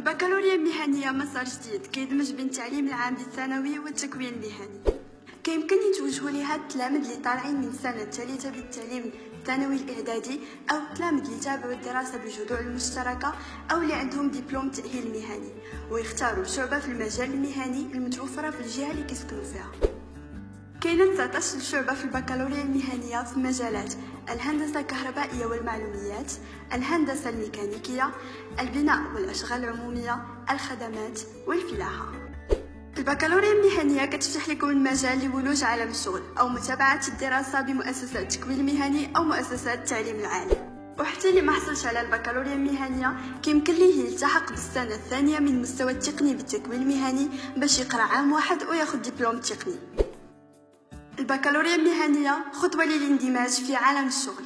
البكالوريا المهنية مسار جديد كيدمج بين التعليم العام للثانوي والتكوين المهني. كيمكن يتوجهوا لها التلاميذ اللي طالعين من السنة الثالثة بالتعليم الثانوي الإعدادي أو التلاميذ اللي تابعوا الدراسة بالجذوع المشتركة أو اللي عندهم دبلوم تأهيل مهني، ويختاروا شعبة في المجال المهني المتوفرة في الجهة اللي كيسكنوا فيها. كاينه 19 شعبة في البكالوريا المهنية في مجالات الهندسة الكهربائية والمعلوميات، الهندسة الميكانيكية، البناء والأشغال العمومية، الخدمات والفلاحة. البكالوريا المهنية كتفتح لكم المجال لولوج عالم الشغل أو متابعة الدراسة بمؤسسات التكوين المهني أو مؤسسات التعليم العالي. وحتى اللي ما حصلش على البكالوريا المهنية كيمكن ليه يلتحق بالسنة الثانية من المستوى التقني بالتكوين المهني باش يقرأ عام واحد وياخذ دبلوم تقني. البكالوريا المهنية خطوة للاندماج في عالم الشغل.